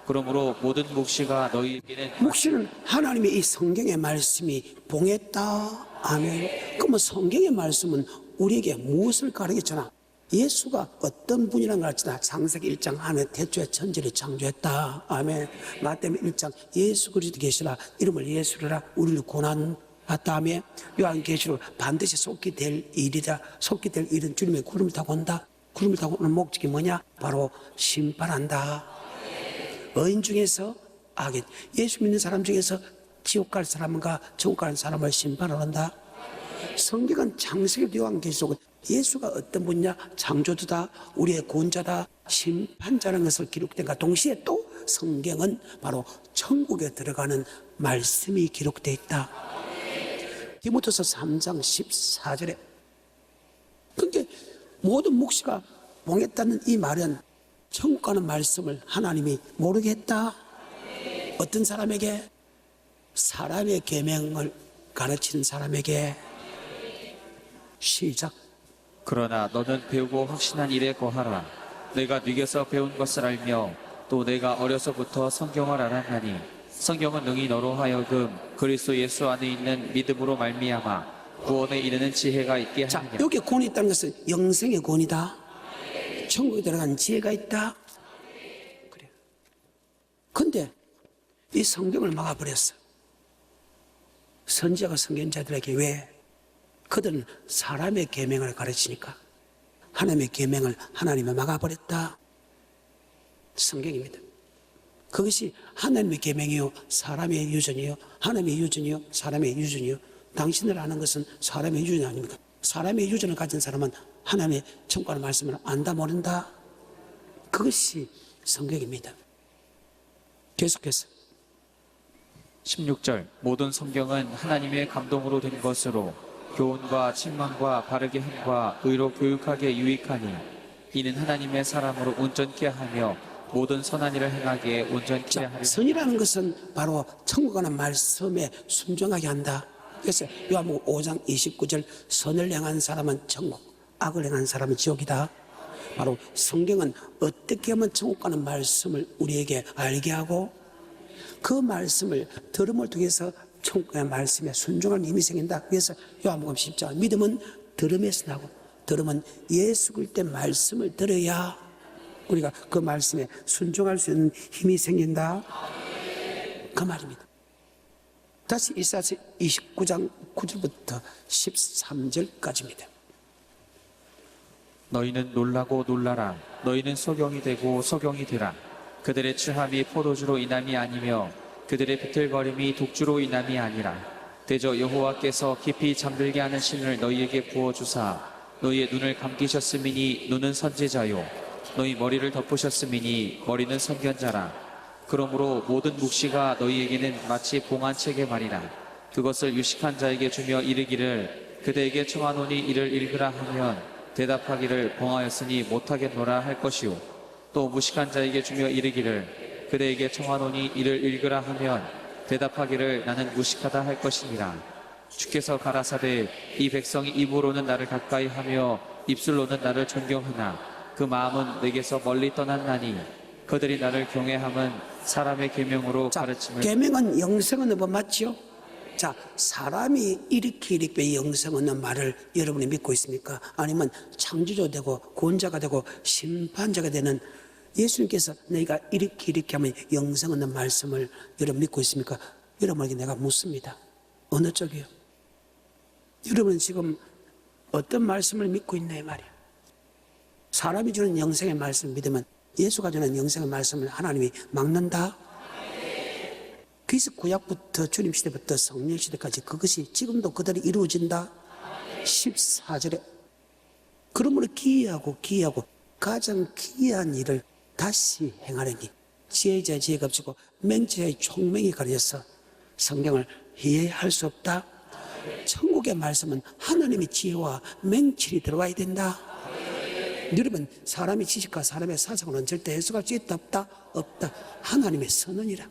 그러므로 모든 묵시가 너희에게는 묵시는 하나님의 이 성경의 말씀이 봉했다. 아멘. 그러면 성경의 말씀은 우리에게 무엇을 가르치잖아? 예수가 어떤 분이라는 걸 알지나 창세기 1장 안에 태초에 천지를 창조했다. 아멘. 마태복음 1장 예수 그리스도 계시라 이름을 예수라 우리를 고난받다. 아멘. 요한계시록 반드시 속히 될 일이다. 속히 될 일은 주님의 구름을 타고 온다. 구름을 타고 오는 목적이 뭐냐? 바로 심판한다. 의인 중에서 악인, 예수 믿는 사람 중에서 지옥 갈 사람과 천국 가는 사람을 심판한다. 성경은 창세기 요한계시록은 예수가 어떤 분이냐? 창조주다, 우리의 구원자다, 심판자라는 것을 기록된과 동시에 또 성경은 바로 천국에 들어가는 말씀이 기록되어 있다. 디모데서 3장 14절에 그러니까 모든 묵시가 봉했다는 이 말은 천국 가는 말씀을 하나님이 모르게 했다. 어떤 사람에게? 사람의 계명을 가르치는 사람에게. 시작. 그러나 너는 배우고 확신한 일에 거하라. 내가 네게서 배운 것을 알며 또 내가 어려서부터 성경을 알았나니 성경은 능히 너로 하여금 그리스도 예수 안에 있는 믿음으로 말미암아 구원에 이르는 지혜가 있게 하느냐. 자, 여기 구원이 있다는 것은 영생의 구원이다. 천국에 들어간 지혜가 있다. 그래. 근데 이 성경을 막아버렸어. 선지자가 선견자들에게 왜? 그들은 사람의 계명을 가르치니까 하나님의 계명을 하나님이 막아버렸다. 성경입니다. 그것이 하나님의 계명이요 사람의 유전이요 하나님의 유전이요 사람의 유전이요. 당신들 아는 것은 사람의 유전이 아닙니까? 사람의 유전을 가진 사람은 하나님의 천국의 말씀을 안다 모른다. 그것이 성경입니다. 계속해서 16절 모든 성경은 하나님의 감동으로 된 것으로 교훈과 책망과 바르게 함과 의로 교육하게 유익하니 이는 하나님의 사람으로 온전케 하며 모든 선한 일을 행하기에 온전케 자, 하려. 선이라는 것은 바로 천국 가는 말씀에 순종하게 한다. 그래서 요한복음 5장 29절 선을 행한 사람은 천국, 악을 행한 사람은 지옥이다. 바로 성경은 어떻게 하면 천국 가는 말씀을 우리에게 알게 하고 그 말씀을 들음을 통해서 천국의 말씀에 순종하는 힘이 생긴다. 그래서 요한복음 10장 믿음은 들음에서 나고 들음은 예수 그리스도의 말씀을 들어야 우리가 그 말씀에 순종할 수 있는 힘이 생긴다. 그 말입니다. 다시 이사야서 29장 9절부터 13절까지입니다. 너희는 놀라고 놀라라. 너희는 소경이 되고 소경이 되라. 그들의 취함이 포도주로 인함이 아니며 그들의 비틀거림이 독주로 인함이 아니라 대저 여호와께서 깊이 잠들게 하는 신을 너희에게 부어주사 너희의 눈을 감기셨음이니 눈은 선지자요 너희 머리를 덮으셨음이니 머리는 선견자라. 그러므로 모든 묵시가 너희에게는 마치 봉안책의 말이라. 그것을 유식한 자에게 주며 이르기를 그대에게 청하노니 이를 읽으라 하면 대답하기를 봉하였으니 못하겠노라 할 것이요 또 무식한 자에게 주며 이르기를 그대에게 청하노니 이를 읽으라 하면 대답하기를 나는 무식하다 할 것이니라. 주께서 가라사대 이 백성이 입으로는 나를 가까이 하며 입술로는 나를 존경하나 그 마음은 내게서 멀리 떠났나니 그들이 나를 경외함은 사람의 계명으로 가르침을. 계명은 영생 얻는 법 맞지요? 자, 사람이 이렇게 영생 얻는 말을 여러분이 믿고 있습니까? 아니면 창조주 되고 구원자가 되고 심판자가 되는 예수님께서 너희가 이렇게 하면 영생 얻는 말씀을 여러분 믿고 있습니까? 여러분에게 내가 묻습니다. 어느 쪽이요? 여러분은 지금 어떤 말씀을 믿고 있나요 말이야? 사람이 주는 영생의 말씀을 믿으면 예수가 주는 영생의 말씀을 하나님이 막는다? 그래서 구약부터 주님 시대부터 성령 시대까지 그것이 지금도 그대로 이루어진다? 14절에 그러므로 기이하고 가장 기이한 일을 다시 행하려니 지혜자의 지혜가 없고 맹자의 총명이 가려져서 성경을 이해할 수 없다. 천국의 말씀은 하나님의 지혜와 맹칠이 들어와야 된다. 여러분, 사람의 지식과 사람의 사상으로는 절대 해석할 수 있다 없다. 하나님의 선언이라.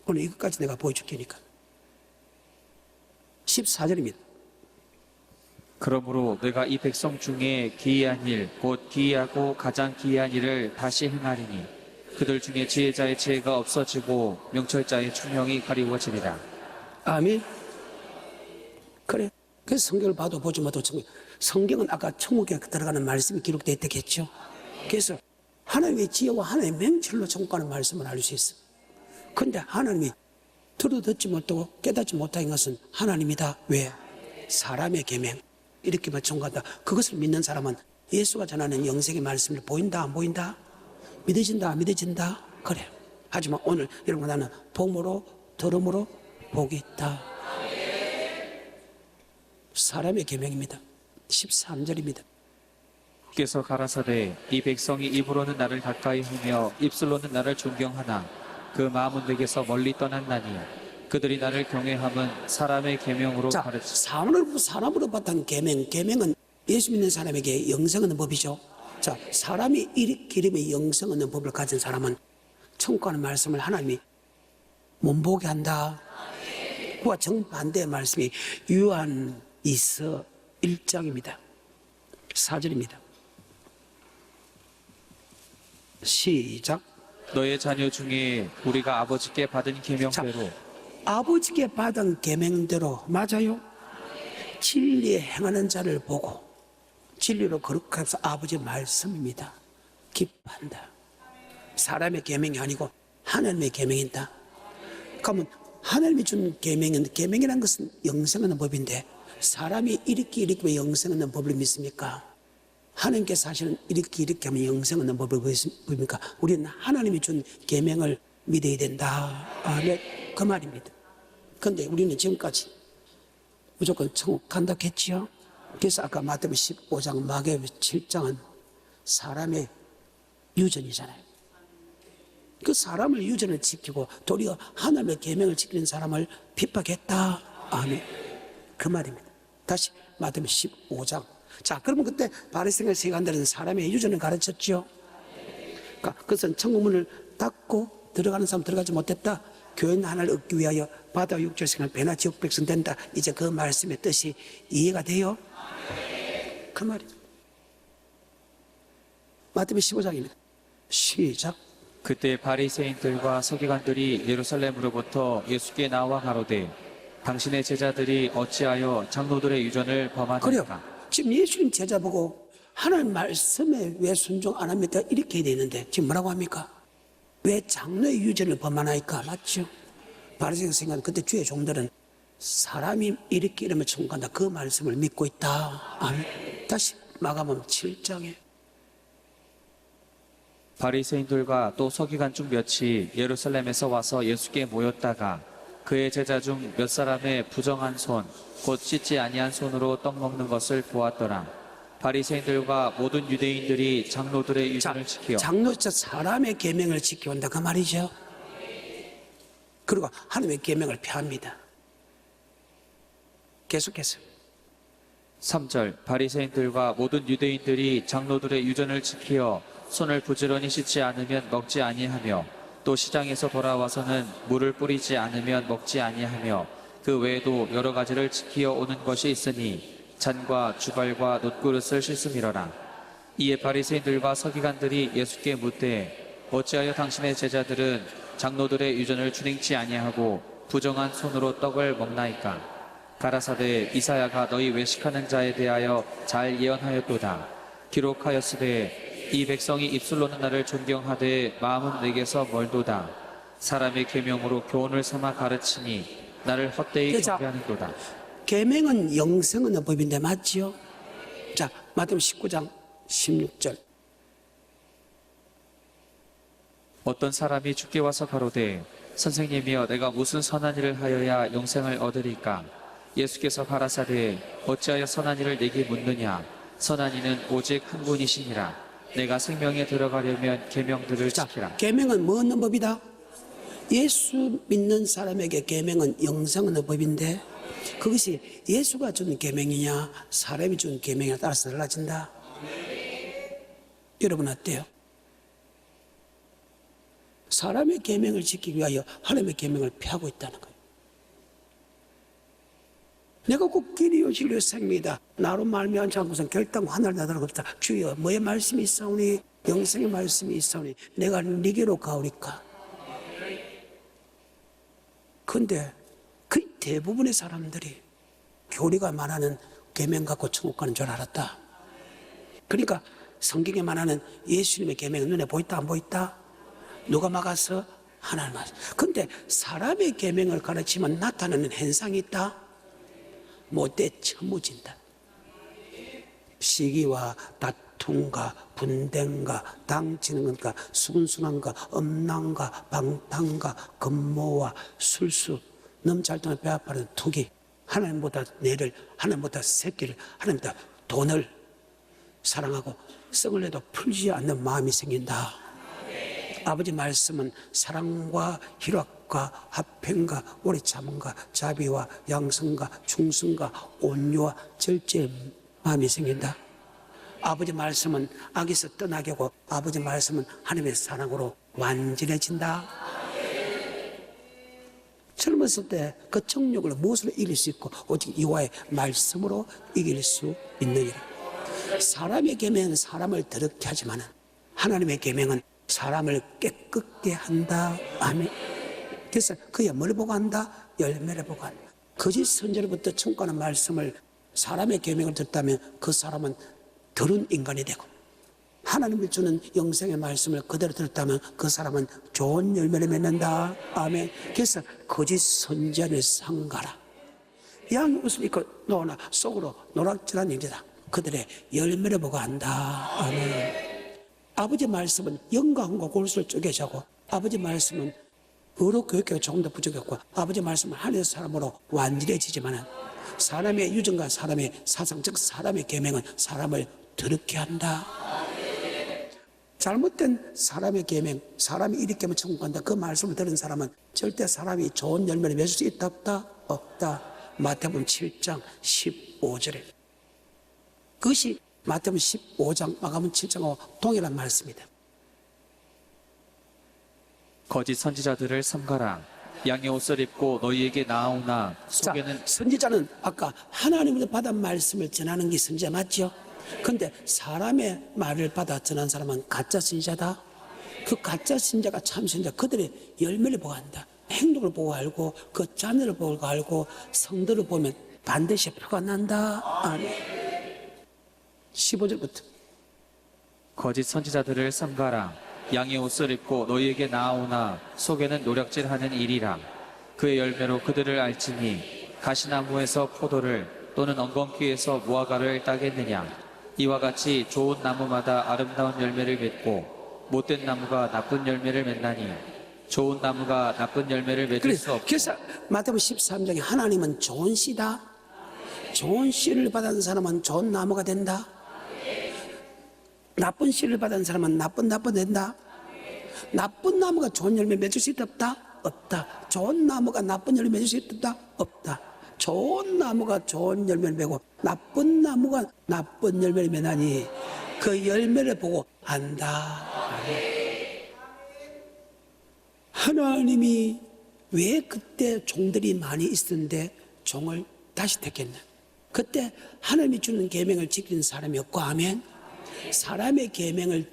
오늘 이것까지 내가 보여줄 테니까. 14절입니다. 그러므로 내가 이 백성 중에 기이한 일, 곧 기이하고 가장 기이한 일을 다시 행하리니 그들 중에 지혜자의 지혜가 없어지고 명철자의 총명이 가리워지리라. 아멘. 그래. 그래서 성경을 봐도 보지 못해도 성경은 아까 천국에 들어가는 말씀이 기록되어 있다겠죠. 그래서 하나님의 지혜와 하나님의 맹철로 천국하는 말씀을 알 수 있어. 그런데 하나님이 들어듣지 못하고 깨닫지 못한 것은 하나님이다. 왜? 사람의 계명 이렇게만 청구한다. 그것을 믿는 사람은 예수가 전하는 영생의 말씀을 보인다 안 보인다? 믿어진다 안 믿어진다? 그래. 하지만 오늘 여러분 나는 봄으로 들음으로 복이 있다. 사람의 계명입니다. 13절입니다. 주께서 가라사대 이 백성이 입으로는 나를 가까이 하며 입술로는 나를 존경하나 그 마음은 내게서 멀리 떠났나니 그들이 나를 경외함은 사람의 계명으로 자, 가르치라. 사람으로 받은 계명은 예수 믿는 사람에게 영생 얻는 법이죠. 자, 사람이 이름에 영생 얻는 법을 가진 사람은 천국 가는 말씀을 하나님이 못 보게 한다. 그와 정반대의 말씀이 요한이서 1장입니다. 4절입니다. 시작. 너의 자녀 중에 우리가 아버지께 받은 계명대로 아버지께 받은 계명대로 맞아요. 진리에 행하는 자를 보고 진리로 거룩해서 아버지의 말씀입니다. 기뻐한다. 사람의 계명이 아니고 하나님의 계명이다. 그러면 하나님이 준 계명이라는 것은 영생하는 법인데 사람이 이렇게 영생 얻는 법을 믿습니까? 하나님께서 사실은 이렇게 하면 영생 얻는 법을 보입니까? 우리는 하나님이 준 계명을 믿어야 된다. 아멘. 그 말입니다. 그런데 우리는 지금까지 무조건 천국 간다 했지요. 그래서 아까 마태복음 15장 마가복음 7장은 사람의 유전이잖아요. 그 사람을 유전을 지키고 도리어 하나님의 계명을 지키는 사람을 핍박했다. 아멘. 그 말입니다. 다시 마태복음 15장 자, 그러면 그때 바리새인과 세관들은 사람의 유전을 가르쳤죠. 그러니까 그것은 천국문을 닫고 들어가는 사람 들어가지 못했다. 교인 하나를 얻기 위하여 바다 육지의 생활 배나 지옥 백성 된다. 이제 그 말씀의 뜻이 이해가 돼요? 그 말이죠. 마태복음 15장입니다. 시작. 그때 바리새인들과 서기관들이 예루살렘으로부터 예수께 나와 가로되 당신의 제자들이 어찌하여 장로들의 유전을 그래요. 범하나이까? 지금 예수님 제자 보고 하나님 말씀에 왜 순종 안 합니까? 이렇게 해야 되는데 지금 뭐라고 합니까? 왜 장로의 유전을 범하나이까? 맞죠? 바리새인 생각 그때 주의 종들은 사람이 이렇게 이러면 천국 간다 그 말씀을 믿고 있다. 아멘. 다시 마가복음 7장에 바리새인들과 또 서기관 중 몇이 예루살렘에서 와서 예수께 모였다가 그의 제자 중 몇 사람의 부정한 손, 곧 씻지 아니한 손으로 떡 먹는 것을 보았더라. 바리새인들과 모든 유대인들이 장로들의 유전을 지키어 장로자 사람의 계명을 지켜온다 그 말이죠. 그리고 하나님의 계명을 폐합니다. 계속해서 3절 바리새인들과 모든 유대인들이 장로들의 유전을 지키어 손을 부지런히 씻지 않으면 먹지 아니하며 또 시장에서 돌아와서는 물을 뿌리지 않으면 먹지 아니하며 그 외에도 여러 가지를 지키어 오는 것이 있으니 잔과 주발과 놋그릇을 씻음이러라. 이에 바리새인들과 서기관들이 예수께 묻되 어찌하여 당신의 제자들은 장로들의 유전을 준행치 아니하고 부정한 손으로 떡을 먹나이까? 가라사대 이사야가 너희 외식하는 자에 대하여 잘 예언하였도다. 기록하였으되 이 백성이 입술로는 나를 존경하되 마음은 내게서 멀도다. 사람의 계명으로 교훈을 삼아 가르치니 나를 헛되이 자, 경배하는도다. 계명은 영생은 법인데 맞지요? 자, 마태복음 19장 16절. 어떤 사람이 주께 와서 가로되 선생님이여 내가 무슨 선한 일을 하여야 영생을 얻으리까? 예수께서 가라사대 어찌하여 선한 일을 내게 묻느냐? 선한 이는 오직 한 분이시니라. 내가 생명에 들어가려면 계명들을 자, 지키라. 계명은 뭐 얻는 법이다? 예수 믿는 사람에게 계명은 영생 얻는 법인데 그것이 예수가 준 계명이냐 사람이 준 계명이냐 따라서 달라진다. 여러분 어때요? 사람의 계명을 지키기 위하여 하나님의 계명을 폐하고 있다는 거예요. 내가 꼭 길이요 진리요 생명이다. 나로 말미암지 않고선 결단코 하늘을 나더라고 없다. 주여 뭐의 말씀이 있사오니 영생의 말씀이 있사오니 내가 네게로 가오리까. 그런데 그 대부분의 사람들이 교리가 말하는 계명 갖고 천국 가는 줄 알았다. 그러니까 성경에 말하는 예수님의 계명은 눈에 보였다 안 보였다? 누가 막아서? 하나님 말씀. 그런데 사람의 계명을 가르치면 나타나는 현상이 있다? 못돼 처무진다. 시기와 다툼과 분쟁과 당치는 것과 순순함과 엄랑과 방탕과 건모와 술수 넘잘동을 배합하는 투기 하나님보다 내를 하나님보다 새끼를 하나님보다 돈을 사랑하고 썩을 내도 풀지 않는 마음이 생긴다. 아버지 말씀은 사랑과 희락과 화평과 오래 참음과 자비와 양성과 충성과 온유와 절제의 마음이 생긴다. 아버지 말씀은 악에서 떠나게 하고 아버지 말씀은 하나님의 사랑으로 완전해진다. 젊었을 때 그 정욕을 무엇으로 이길 수 있고 오직 이와의 말씀으로 이길 수 있느니라. 사람의 계명은 사람을 더럽게 하지만 하나님의 계명은 사람을 깨끗게 한다. 아멘. 그래서 그의 뭘 보고 한다? 열매를 보고 한다. 거짓 선지로부터 청구하는 말씀을 사람의 계명을 듣다면 그 사람은 더러운 인간이 되고 하나님이 주는 영생의 말씀을 그대로 들었다면 그 사람은 좋은 열매를 맺는다. 아멘. 그래서 거짓 선지자를 상가라. 양이 옷을 입고 노나 속으로 노락질한 형제다. 그들의 열매를 보고 한다. 아멘. 아버지 말씀은 영광과 골수를 쪼개자고 아버지 말씀은 의로 교육계가 조금 더 부족했고 아버지 말씀은 하나님의 사람으로 완전해지지만 사람의 유전과 사람의 사상 즉 사람의 계명은 사람을 더럽게 한다. 잘못된 사람의 계명 사람이 이렇게 하면 천국 간다 그 말씀을 들은 사람은 절대 사람이 좋은 열매를 맺을 수 있다 없다? 없다. 마태복음 7장 15절에 그것이 마태복음 15장, 마가복음 7장하고 동일한 말씀입니다. 거짓 선지자들을 삼가라. 양의 옷을 입고 너희에게 나아오나 자, 속에는 선지자는 아까 하나님으로부터 받은 말씀을 전하는 게 선지자 맞죠? 근데 사람의 말을 받아 전한 사람은 가짜 선지자다. 그 가짜 선지자가 참 선지자, 그들의 열매를 보고 한다. 행동을 보고 알고 그 자녀를 보고 알고 성도를 보면 반드시 표가 난다. 아멘. 15절부터 거짓 선지자들을 삼가라. 양의 옷을 입고 너희에게 나아오나 속에는 노략질하는 일이라. 그의 열매로 그들을 알지니 가시나무에서 포도를 또는 엉겅퀴에서 무화과를 따겠느냐. 이와 같이 좋은 나무마다 아름다운 열매를 맺고 못된 나무가 나쁜 열매를 맺나니 좋은 나무가 나쁜 열매를 맺을 수 없고. 그래서 마태복음 13장에 하나님은 좋은 씨다. 좋은 씨를 받은 사람은 좋은 나무가 된다. 나쁜 씨를 받은 사람은 나쁜 나무 된다. 나쁜 나무가 좋은 열매 맺을 수 있다 없다? 없다. 좋은 나무가 나쁜 열매 맺을 수 있다 없다? 없다. 좋은 나무가 좋은 열매를 맺고 나쁜 나무가 나쁜 열매를 맺나니 그 열매를 보고 안다. 하나님이 왜 그때 종들이 많이 있었는데 종을 다시 택했나? 그때 하나님이 주는 계명을 지키는 사람이 없고 하면 사람의 계명을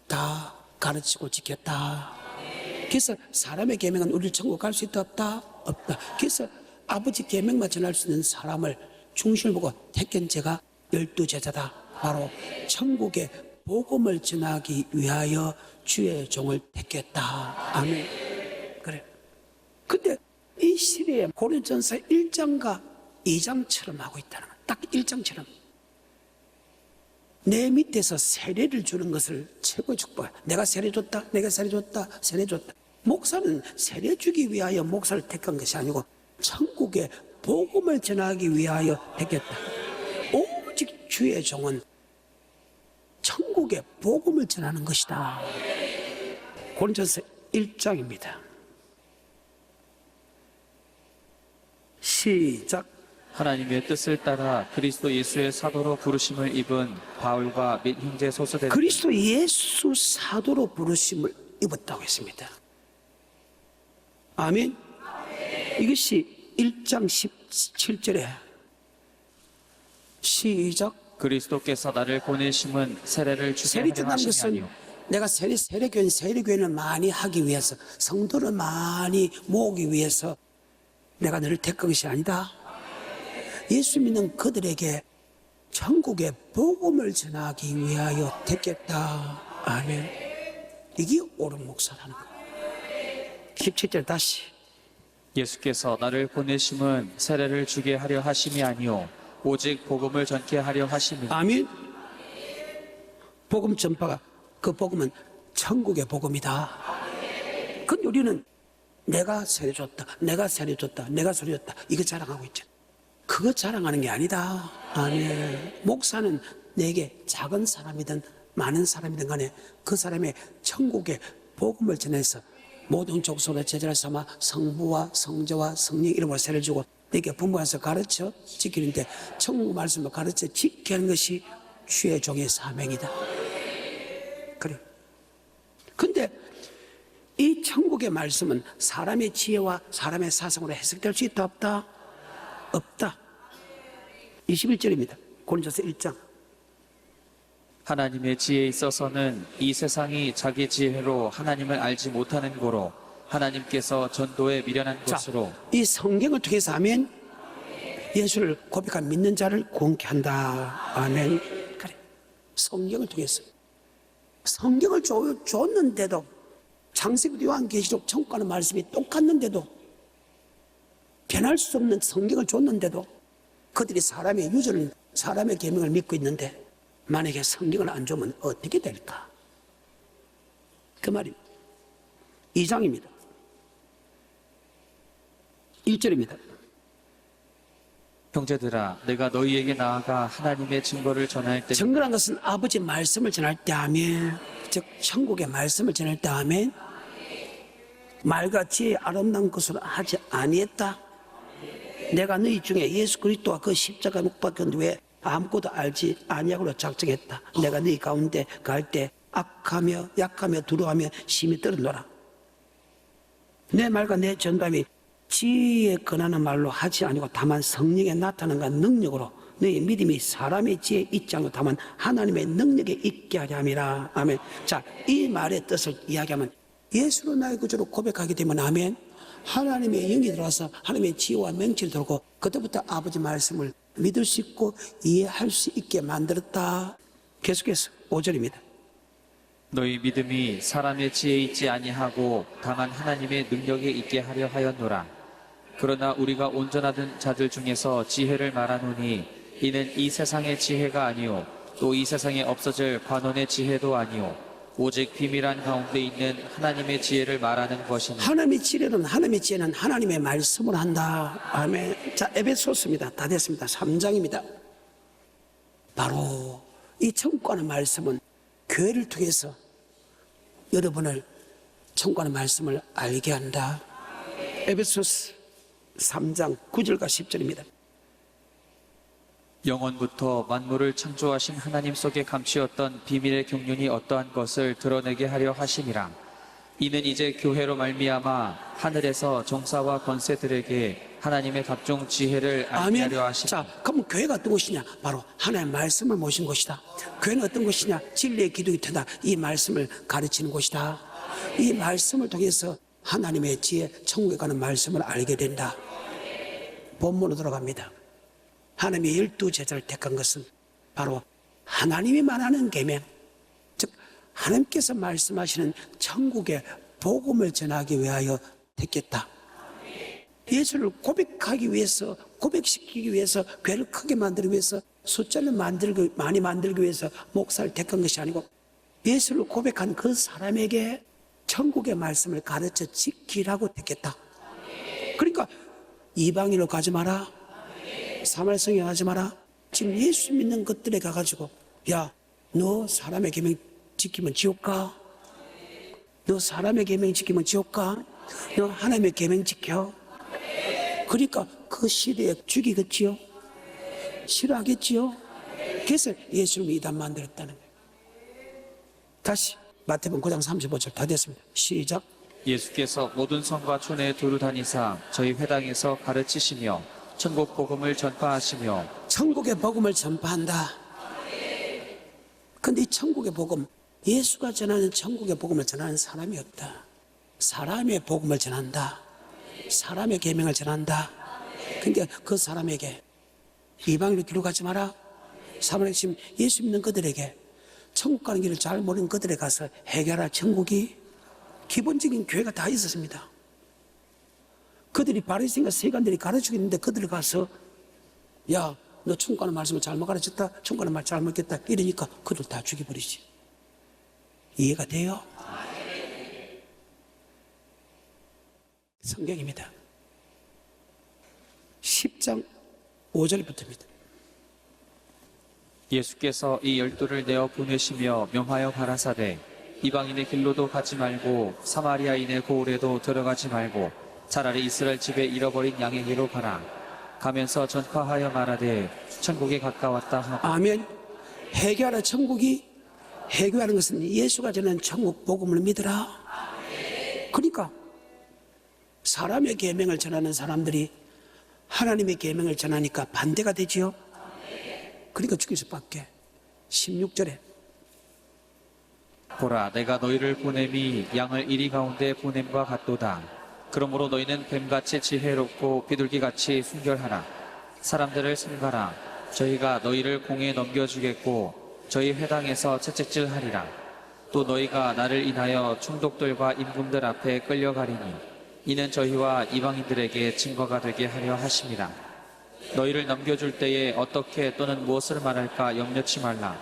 다 가르치고 지켰다. 그래서 사람의 계명은 우리를 천국 갈 수 있다 없다? 없다. 그래서 아버지 계명만 전할 수 있는 사람을 중심을 보고 택한 제가 12제자다. 바로 천국의 복음을 전하기 위하여 주의 종을 택했다. 아멘. 그래. 근데 이 시대에 고린도전서 1장과 2장처럼 하고 있다는 거야. 딱 1장처럼. 내 밑에서 세례를 주는 것을 최고의 축복이야. 내가 세례 줬다, 내가 세례 줬다, 세례 줬다. 목사는 세례 주기 위하여 목사를 택한 것이 아니고 천국의 복음을 전하기 위하여 택했다. 오직 주의 종은 천국의 복음을 전하는 것이다. 고린도전서 1장입니다. 시작. 하나님의 뜻을 따라 그리스도 예수의 사도로 부르심을 입은 바울과 및 형제 소수된 그리스도 예수 사도로 부르심을 입었다고 했습니다. 아멘. 이것이 1장 17절에 시작. 그리스도께서 나를 보내심은 세례를 주게 세례 하려 준다는 하심이 것은 아니요 내가 세례교회를 많이 하기 위해서 성도를 많이 모으기 위해서 내가 너를 택한 것이 아니다. 예수 믿는 그들에게 천국의 복음을 전하기 위하여 택했다. 아멘. 이게 옳은 목사라는 거예요. 17절 다시. 예수께서 나를 보내심은 세례를 주게 하려 하심이 아니요 오직 복음을 전케 하려 하심이니 아멘. 복음 전파가 그 복음은 천국의 복음이다. 근데 우리는 내가 세례 줬다, 내가 세례 줬다, 내가 세례 줬다 이거 자랑하고 있잖아. 그거 자랑하는 게 아니다. 아멘. 목사는 내게 작은 사람이든 많은 사람이든 간에 그 사람의 천국의 복음을 전해서 모든 족속의 제자를 삼아 성부와 성자와 성령 이름으로 세례를 주고 내게 분부해서 가르쳐 지키는데 천국 말씀을 가르쳐 지키게 하는 것이 주의 종의 사명이다. 그래. 근데 이 천국의 말씀은 사람의 지혜와 사람의 사상으로 해석될 수 있다 없다? 없다. 21절입니다. 고린도서 1장. 하나님의 지혜에 있어서는 이 세상이 자기 지혜로 하나님을 알지 못하는 고로 하나님께서 전도에 미련한 것으로 이 성경을 통해서 하면 예수를 고백한 믿는 자를 구원케 한다. 아멘. 그래. 성경을 통해서. 성경을 줬는데도 창세기 요한계시록 천국하는 말씀이 똑같는데도 변할 수 없는 성경을 줬는데도 그들이 사람의 유전을 사람의 계명을 믿고 있는데 만약에 성경을 안 주면 어떻게 될까? 그 말입니다. 2장입니다. 1절입니다. 형제들아 내가 너희에게 나아가 하나님의 증거를 전할 때 증거란 것은 아버지 말씀을 전할 때 하면 즉 천국의 말씀을 전할 때 하면 말과 지혜의 아름다운 것으로 하지 아니했다. 내가 너희 중에 예수 그리스도와 그 십자가 못 박혔는데 왜 아무것도 알지 아니하고로 작정했다. 내가 네 가운데 갈 때 악하며 약하며 두려워하며 심히 떨어노라. 내 말과 내 전담이 지혜에 권하는 말로 하지 아니고 다만 성령의 나타남과 능력으로 너희 믿음이 사람의 지혜에 있지 않고 다만 하나님의 능력에 있게 하려 함이라. 아멘. 자, 이 말의 뜻을 이야기하면 예수로 나의 구주로 고백하게 되면 아멘. 하나님의 영이 들어와서 하나님의 지혜와 명치를 들고 그때부터 아버지 말씀을 믿을 수 있고 이해할 수 있게 만들었다. 계속해서 5절입니다. 너희 믿음이 사람의 지혜에 있지 아니하고 다만 하나님의 능력에 있게 하려 하였노라. 그러나 우리가 온전하던 자들 중에서 지혜를 말하노니 이는 이 세상의 지혜가 아니요 또 이 세상에 없어질 관원의 지혜도 아니요 오직 비밀한 가운데 있는 하나님의 지혜를 말하는 것이니. 하나님의 지혜는 하나님의 말씀을 한다. 아멘. 자, 에베소서입니다. 다 됐습니다. 3장입니다. 바로 이 천국하는 말씀은 교회를 통해서 여러분을 천국하는 말씀을 알게 한다. 에베소서 3장 9절과 10절입니다. 영원부터 만물을 창조하신 하나님 속에 감추었던 비밀의 경륜이 어떠한 것을 드러내게 하려 하심이라. 이는 이제 교회로 말미암아 하늘에서 정사와 권세들에게 하나님의 각종 지혜를 알게 하려 하심이라. 자, 그럼 교회가 어떤 것이냐? 바로 하나님의 말씀을 모신 것이다. 교회는 어떤 것이냐? 진리의 기둥이 된다. 이 말씀을 가르치는 곳이다. 이 말씀을 통해서 하나님의 지혜, 천국에 가는 말씀을 알게 된다. 본문으로 돌아갑니다. 하나님이 12제자를 택한 것은 바로 하나님이 말하는 계명, 즉 하나님께서 말씀하시는 천국의 복음을 전하기 위하여 택했다. 예수를 고백하기 위해서, 고백시키기 위해서, 교회를 크게 만들기 위해서, 숫자를 많이 만들기 위해서 목사를 택한 것이 아니고 예수를 고백한 그 사람에게 천국의 말씀을 가르쳐 지키라고 택했다. 그러니까 이방인으로 가지 마라, 사마리아성에 가지 마라. 지금 예수 믿는 것들에 가가지고 야, 너 사람의 계명 지키면 지옥 가? 너 사람의 계명 지키면 지옥 가? 너 하나님의 계명 지켜? 그러니까 그 시대에 죽이겠지요? 싫어하겠지요? 그래서 예수를 이단 만들었다는 거예요. 다시 마태복음 9장 35절 다 됐습니다. 시작. 예수께서 모든 성과 촌에 두루 다니사 저희 회당에서 가르치시며 천국 복음을 전파하시며. 천국의 복음을 전파한다. 근데 이 천국의 복음, 예수가 전하는 천국의 복음을 전하는 사람이 없다. 사람의 복음을 전한다. 사람의 계명을 전한다. 그러니까 그 사람에게 이방인으로 기록하지 마라. 사마리아 지금 예수 믿는 그들에게 천국 가는 길을 잘 모르는 그들에 가서 해결할 천국이 기본적인 교회가 다 있었습니다. 그들이 바리새인과 세관들이 가르치고 있는데 그들 가서 야, 너 천국 가는 말씀을 잘못 가르쳤다, 천국 가는 말 잘못했다 이러니까 그들 다 죽여버리지. 이해가 돼요? 성경입니다. 10장 5절부터입니다. 예수께서 이 12를 내어 보내시며 명하여 가라사대 이방인의 길로도 가지 말고 사마리아인의 고을에도 들어가지 말고 차라리 이스라엘 집에 잃어버린 양에게로 가라. 가면서 전파하여 말하되 천국이 가까웠다 하고. 아멘. 해교하는 천국이, 해교하는 것은 예수가 전하는 천국 복음을 믿으라. 그러니까 사람의 계명을 전하는 사람들이 하나님의 계명을 전하니까 반대가 되지요. 그러니까 죽일 수밖에. 16절에 보라 내가 너희를 보냄이 양을 이리 가운데 보냄과 같도다. 그러므로 너희는 뱀같이 지혜롭고 비둘기같이 순결하라. 사람들을 삼가라. 저희가 너희를 공에 넘겨주겠고 저희 회당에서 채찍질하리라. 또 너희가 나를 인하여 총독들과 임금들 앞에 끌려가리니 이는 저희와 이방인들에게 증거가 되게 하려 하심이라. 너희를 넘겨줄 때에 어떻게 또는 무엇을 말할까 염려치 말라.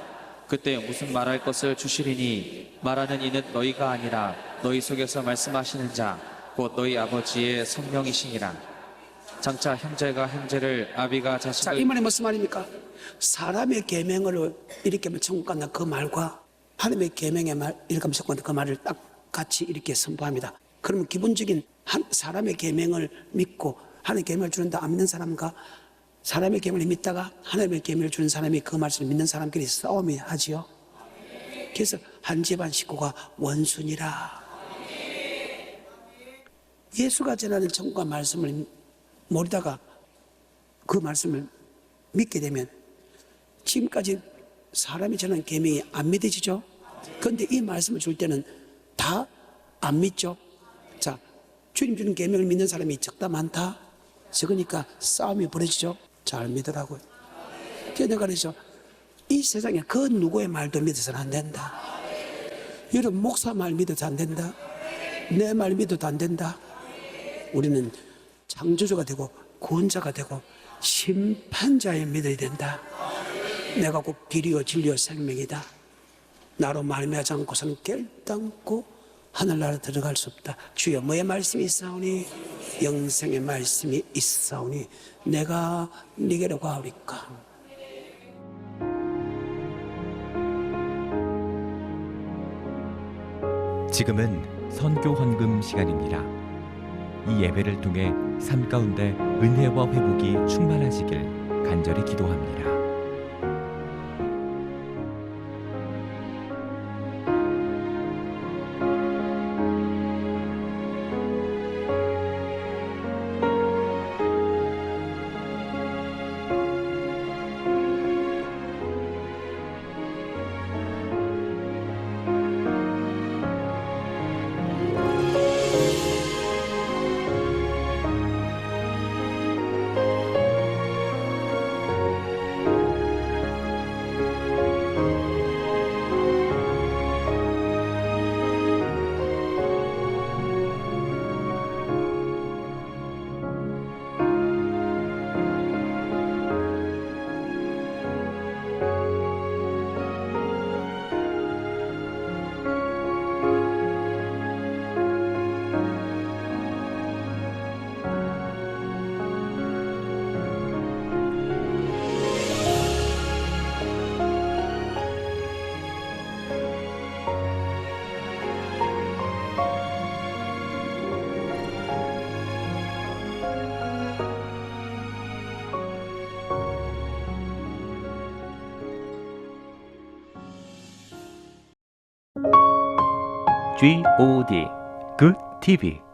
그때 무슨 말할 것을 주시리니 말하는 이는 너희가 아니라 너희 속에서 말씀하시는 자 곧 너희 아버지의 성령이시니라. 장차 형제가 형제를 아비가 자, 자식을. 이 말이 무슨 말입니까? 사람의 계명을 이렇게 하면 천국 간다 그 말과 하나님의 계명의 말 이렇게 하면 천국 간다 그 말을 딱 같이 이렇게 선포합니다. 그러면 기본적인 사람의 계명을 믿고 하나님의 계명을 주는다 안 믿는 사람과 사람의 계명을 믿다가 하나님의 계명을 주는 사람이 그 말씀을 믿는 사람끼리 싸움이 하지요. 그래서 한 집안 식구가 원수니라. 예수가 전하는 천국과 말씀을 모르다가 그 말씀을 믿게 되면 지금까지 사람이 전하는 계명이 안 믿어지죠. 그런데 이 말씀을 줄 때는 다 안 믿죠. 자, 주님 주는 계명을 믿는 사람이 적다 많다. 적으니까 싸움이 벌어지죠. 잘 믿으라고요. 그래서 내가 그러죠. 이 세상에 그 누구의 말도 믿어서는 안 된다. 여러분 목사 말 믿어도 안 된다. 내 말 믿어도 안 된다. 우리는 창조주가 되고 구원자가 되고 심판자에 믿어야 된다. 내가 곧 길이요 진리요 생명이다. 나로 말미암지 않고서는 결단코 하늘나라 들어갈 수 없다. 주여 뭐의 말씀이 있사오니 영생의 말씀이 있사오니 내가 네게로 가오리까. 지금은 선교 헌금 시간입니다. 이 예배를 통해 삶 가운데 은혜와 회복이 충만하시길 간절히 기도합니다. GOD Good TV